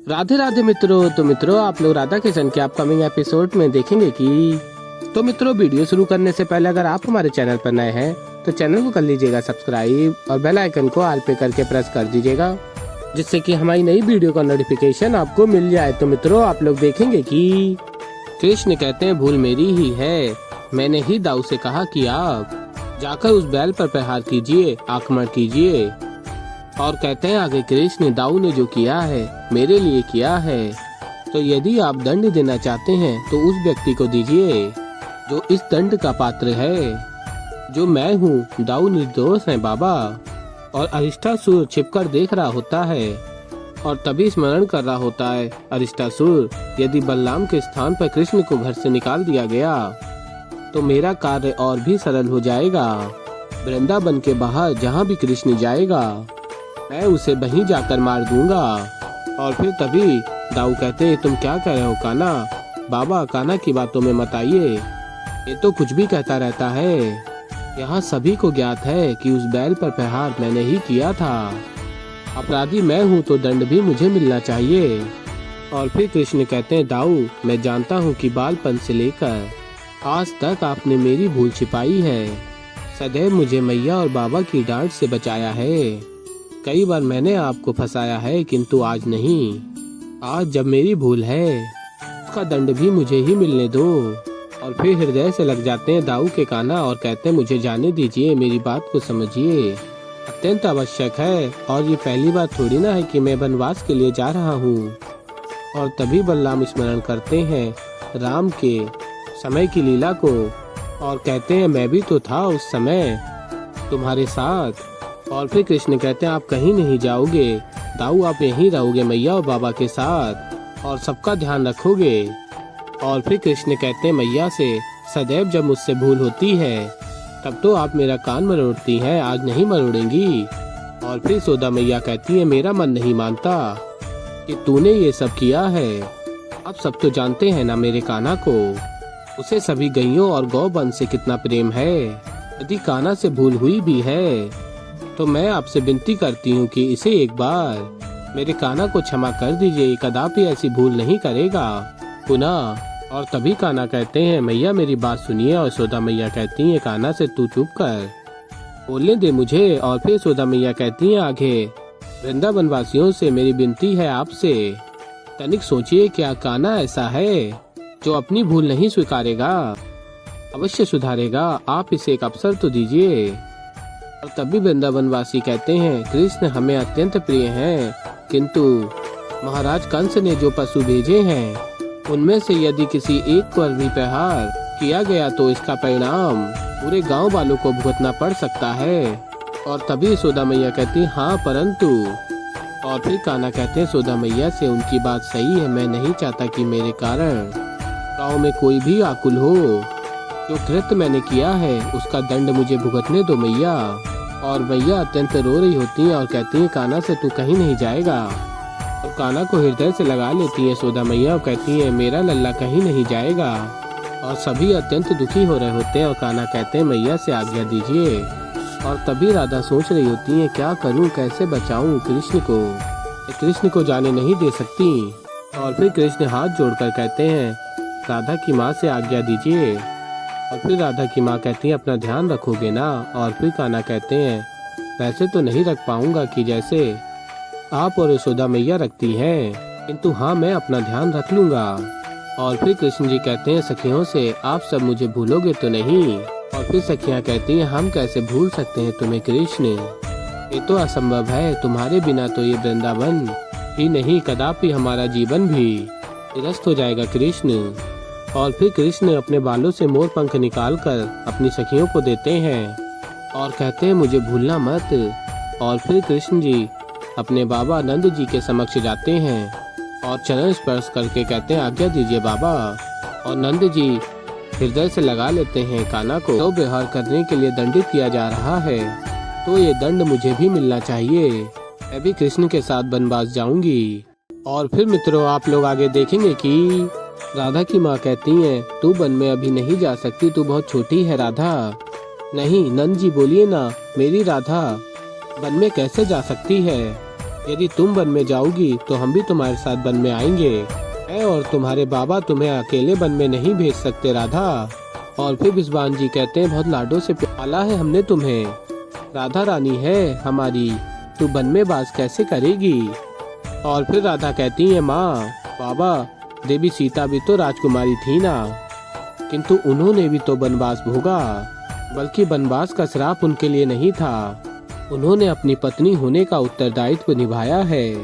राधे राधे मित्रों। तो मित्रों आप लोग राधा किशन के अपकमिंग एपिसोड में देखेंगे कि मित्रों वीडियो शुरू करने से पहले अगर आप हमारे चैनल पर नए हैं तो चैनल को कर लीजिएगा सब्सक्राइब और बेल आइकन को ऑल पे करके प्रेस कर दीजिएगा, जिससे कि हमारी नई वीडियो का नोटिफिकेशन आपको मिल जाए। तो मित्रों आप लोग देखेंगे कि कृष्ण कहते हैं भूल मेरी ही है, मैंने ही दाऊ से कहा कि आप जाकर उस बैल पर प्रहार कीजिए, आक्रमण कीजिए। और कहते हैं आगे कृष्ण दाऊ ने जो किया है मेरे लिए किया है, तो यदि आप दंड देना चाहते हैं तो उस व्यक्ति को दीजिए जो इस दंड का पात्र है। जो मैं हूँ दाऊ निर्दोष है बाबा। और अरिष्टासुर छिपकर देख रहा होता है और तभी स्मरण कर रहा होता है, अरिष्टासुर यदि बलराम के स्थान पर कृष्ण को घर से निकाल दिया गया तो मेरा कार्य और भी सरल हो जाएगा। वृंदावन के बाहर जहाँ भी कृष्ण जाएगा मैं उसे वहीं जाकर मार दूंगा। और फिर तभी दाऊ कहते हैं तुम क्या कह रहे हो कान्हा, बाबा कान्हा की बातों में मत आइए, ये तो कुछ भी कहता रहता है। यहाँ सभी को ज्ञात है कि उस बैल पर प्रहार मैंने ही किया था, अपराधी मैं हूँ तो दंड भी मुझे मिलना चाहिए। और फिर कृष्ण कहते हैं दाऊ मैं जानता हूँ कि बालपन से लेकर आज तक आपने मेरी भूल छिपाई है, सदैव मुझे मैया और बाबा की डांट से बचाया है। कई बार मैंने आपको फंसाया है किंतु आज नहीं। आज जब मेरी भूल है उसका दंड भी मुझे ही मिलने दो। और फिर हृदय से लग जाते हैं दाऊ के कान्हा और कहते हैं मुझे जाने दीजिए, मेरी बात को समझिए, अत्यंत आवश्यक है। और ये पहली बार थोड़ी ना है कि मैं वनवास के लिए जा रहा हूँ। और तभी बलराम स्मरण करते हैं राम के समय की लीला को और कहते हैं मैं भी तो था उस समय तुम्हारे साथ। और फिर कृष्ण कहते हैं आप कहीं नहीं जाओगे दाऊ, आप यहीं रहोगे मैया और बाबा के साथ और सबका ध्यान रखोगे। और फिर कृष्ण कहते हैं मैया से सदैव जब मुझसे भूल होती है तब तो आप मेरा कान मरोड़ती हैं, आज नहीं मरोड़ेंगी। और फिर यशोदा मैया कहती है मेरा मन नहीं मानता कि तूने ये सब किया है। अब सब तो जानते हैं ना मेरे कान्हा को, उसे सभी गैयों और गौ से कितना प्रेम है। यदि कान्हा से भूल हुई भी है तो मैं आपसे विनती करती हूँ कि इसे एक बार मेरे कान्हा को क्षमा कर दीजिए, कदापि ऐसी भूल नहीं करेगा पुनः। और तभी कान्हा कहते हैं मैया मेरी बात सुनिए। और यशोदा मैया कहती हैं कान्हा से तू चुप कर, बोलने दे मुझे। और फिर यशोदा मैया कहती हैं आगे वृंदावन वासियों से मेरी विनती है आपसे, तनिक सोचिए क्या कान्हा ऐसा है जो अपनी भूल नहीं स्वीकारेगा, अवश्य सुधारेगा, आप इसे एक अवसर तो दीजिए। और तभी वृंदावन वासी कहते हैं कृष्ण हमें अत्यंत प्रिय हैं, किंतु महाराज कंस ने जो पशु भेजे हैं उनमें से यदि किसी एक पर भी प्रहार किया गया तो इसका परिणाम पूरे गांव वालों को भुगतना पड़ सकता है। और तभी यशोदा मैया कहती हाँ परंतु। और फिर कान्हा कहते हैं यशोदा मैया से उनकी बात सही है, मैं नहीं चाहता कि मेरे कारण गाँव में कोई भी आकुल हो। जो कृत्य मैंने किया है उसका दंड मुझे भुगतने दो मैया। और मैया अत्यंत रो रही होती हैं और कहती हैं कान्हा से तू कहीं नहीं जाएगा। और कान्हा को हृदय से लगा लेती है यशोदा मैया और कहती है मेरा लल्ला कहीं नहीं जाएगा। और सभी अत्यंत दुखी हो रहे होते हैं और कान्हा कहते हैं मैया से आज्ञा दीजिए। और तभी राधा सोच रही होती है क्या करूं, कैसे बचाऊं कृष्ण को जाने नहीं दे सकती। और फिर कृष्ण हाथ जोड़कर कहते हैं राधा की माँ से आज्ञा दीजिए। और फिर राधा की माँ कहती है अपना ध्यान रखोगे ना। और फिर कान्हा कहते हैं वैसे तो नहीं रख पाऊंगा कि जैसे आप और यशोदा मैया रखती हैं, किंतु हाँ मैं अपना ध्यान रख लूंगा। और फिर कृष्ण जी कहते हैं सखियों से आप सब मुझे भूलोगे तो नहीं। और फिर सखियाँ कहती हैं हम कैसे भूल सकते हैं तुम्हें कृष्ण, ये तो असंभव है, तुम्हारे बिना तो ये वृंदावन ही नहीं कदापि हमारा जीवन भी निरस्त हो जाएगा कृष्ण। और फिर कृष्ण अपने बालों से मोर पंख निकालकर अपनी सखियों को देते हैं और कहते हैं मुझे भूलना मत। और फिर कृष्ण जी अपने बाबा नंद जी के समक्ष जाते हैं और चरण स्पर्श करके कहते हैं आज्ञा दीजिए बाबा। और नंद जी हृदय से लगा लेते हैं कान्हा को तो व्यवहार करने के लिए दंडित किया जा रहा है, तो ये दंड मुझे भी मिलना चाहिए, मैं भी कृष्ण के साथ वनवास जाऊंगी। और फिर मित्रों आप लोग आगे देखेंगे कि राधा की माँ कहती हैं तू वन में अभी नहीं जा सकती, तू बहुत छोटी है राधा। नहीं नंद जी बोलिए ना, मेरी राधा वन में कैसे जा सकती है, यदि तुम वन में जाओगी तो हम भी तुम्हारे साथ वन में आएंगे। मैं और तुम्हारे बाबा तुम्हें अकेले वन में नहीं भेज सकते राधा। और फिर विद्वान जी कहते हैं बहुत लाडों से पाला है हमने तुम्हें, राधा रानी है हमारी, तू वन में वास कैसे करेगी। और फिर राधा कहती है माँ बाबा देवी सीता भी तो राजकुमारी थी ना, किंतु उन्होंने भी तो वनवास भोगा, बल्कि वनवास का श्राप उनके लिए नहीं था, उन्होंने अपनी पत्नी होने का उत्तरदायित्व निभाया है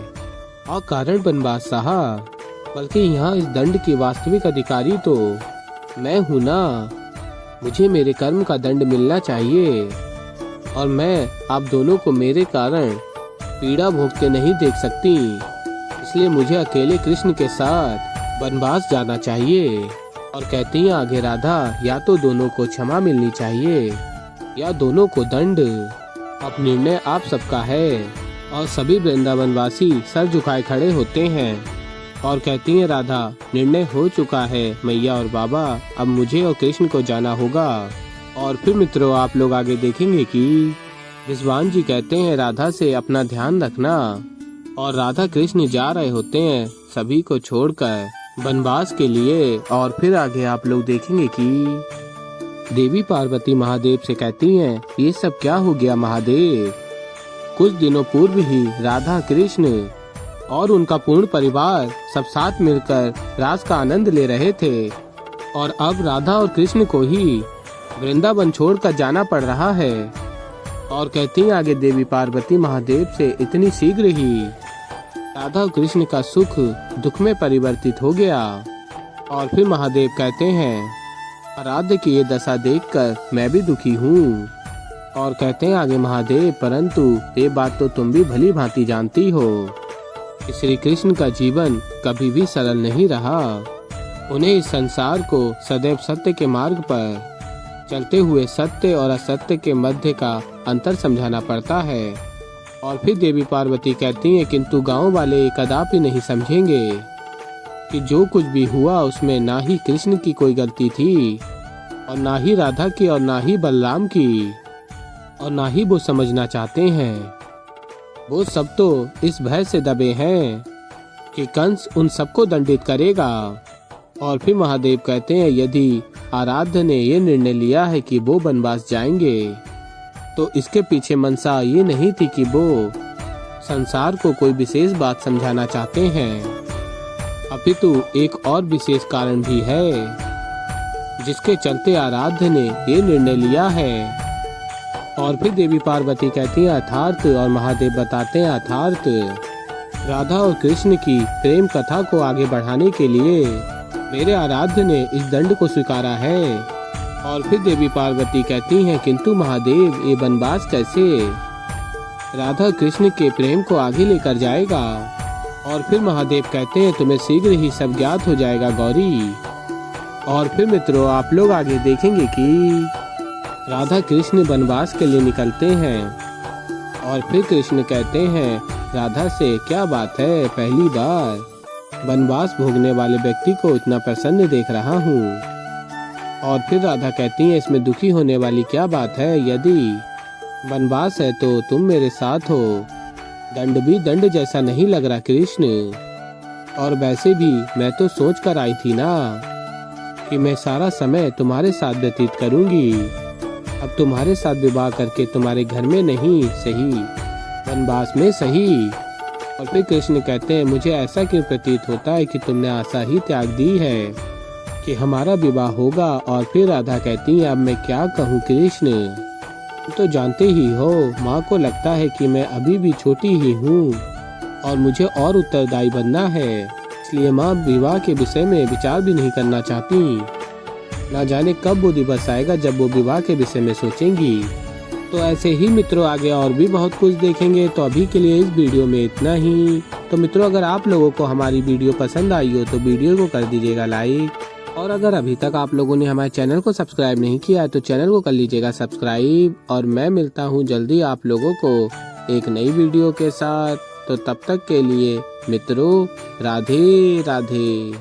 और कारण वनवास सहा, बल्कि यहाँ इस दंड की वास्तविक अधिकारी तो मैं हूँ ना, मुझे मेरे कर्म का दंड मिलना चाहिए और मैं आप दोनों को मेरे कारण पीड़ा भोगते नहीं देख सकती, इसलिए मुझे अकेले कृष्ण के साथ वनवास जाना चाहिए। और कहती हैं आगे राधा या तो दोनों को क्षमा मिलनी चाहिए या दोनों को दंड। अब निर्णय आप सबका है। और सभी वृंदावनवासी सर झुकाए खड़े होते हैं और कहती हैं राधा निर्णय हो चुका है मैया और बाबा, अब मुझे और कृष्ण को जाना होगा। और फिर मित्रों आप लोग आगे देखेंगे कि विद्वान जी कहते हैं राधा से अपना ध्यान रखना और राधा कृष्ण जा रहे होते हैं सभी को छोड़कर वनवास के लिए। और फिर आगे आप लोग देखेंगे कि देवी पार्वती महादेव से कहती हैं ये सब क्या हो गया महादेव, कुछ दिनों पूर्व ही राधा कृष्ण और उनका पूर्ण परिवार सब साथ मिलकर रास का आनंद ले रहे थे और अब राधा और कृष्ण को ही वृंदावन छोड़कर जाना पड़ रहा है। और कहती हैं आगे देवी पार्वती महादेव से इतनी शीघ्र ही राधा और कृष्ण का सुख दुख में परिवर्तित हो गया। और फिर महादेव कहते हैं आराध्य की ये दशा देखकर मैं भी दुखी हूँ। और कहते हैं आगे महादेव परंतु ये बात तो तुम भी भली भांति जानती हो कि श्री कृष्ण का जीवन कभी भी सरल नहीं रहा, उन्हें इस संसार को सदैव सत्य के मार्ग पर चलते हुए सत्य और असत्य के मध्य का अंतर समझाना पड़ता है। और फिर देवी पार्वती कहती हैं किंतु गांव वाले कदापि नहीं समझेंगे कि जो कुछ भी हुआ उसमें ना ही कृष्ण की कोई गलती थी और ना ही राधा की और ना ही बलराम की, और ना ही वो समझना चाहते हैं। वो सब तो इस भय से दबे हैं कि कंस उन सबको दंडित करेगा। और फिर महादेव कहते हैं यदि आराध्य ने ये निर्णय लिया है कि वो वनवास जाएंगे तो इसके पीछे मनसा ये नहीं थी कि वो संसार को कोई विशेष बात समझाना चाहते हैं, अपितु एक और विशेष कारण भी है जिसके चलते आराध्य ने ये निर्णय लिया है। और फिर देवी पार्वती कहती हैं अर्थात और महादेव बताते हैं अर्थात राधा और कृष्ण की प्रेम कथा को आगे बढ़ाने के लिए मेरे आराध्य ने इस दंड को स्वीकारा है। और फिर देवी पार्वती कहती हैं किंतु महादेव ये वनवास कैसे राधा कृष्ण के प्रेम को आगे लेकर जाएगा। और फिर महादेव कहते हैं तुम्हें शीघ्र ही सब ज्ञात हो जाएगा गौरी। और फिर मित्रों आप लोग आगे देखेंगे कि राधा कृष्ण वनवास के लिए निकलते हैं और फिर कृष्ण कहते हैं राधा से क्या बात है, पहली बार वनवास भोगने वाले व्यक्ति को इतना प्रसन्न देख रहा हूँ। और फिर राधा कहती है इसमें दुखी होने वाली क्या बात है, यदि वनवास है तो तुम मेरे साथ हो, दंड भी दंड जैसा नहीं लग रहा कृष्ण, और वैसे भी मैं तो सोच कर आई थी ना कि मैं सारा समय तुम्हारे साथ व्यतीत करूंगी, अब तुम्हारे साथ विवाह करके तुम्हारे घर में नहीं सही वनवास में सही। और फिर कृष्ण कहते हैं मुझे ऐसा क्यों प्रतीत होता है कि तुमने आशा ही त्याग दी है कि हमारा विवाह होगा। और फिर राधा कहती है अब मैं क्या कहूँ कृष्ण, तुम तो जानते ही हो माँ को लगता है कि मैं अभी भी छोटी ही हूँ और मुझे और उत्तरदायी बनना है, इसलिए माँ विवाह के विषय में विचार भी नहीं करना चाहती। ना जाने कब वो दिवस आएगा जब वो विवाह के विषय में सोचेंगी। तो ऐसे ही मित्रों आगे और भी बहुत कुछ देखेंगे। तो अभी के लिए इस वीडियो में इतना ही। तो मित्रों अगर आप लोगों को हमारी वीडियो पसंद आई हो तो वीडियो को कर दीजिएगा लाइक, और अगर अभी तक आप लोगों ने हमारे चैनल को सब्सक्राइब नहीं किया है तो चैनल को कर लीजिएगा सब्सक्राइब। और मैं मिलता हूँ जल्दी आप लोगों को एक नई वीडियो के साथ। तो तब तक के लिए मित्रों राधे राधे।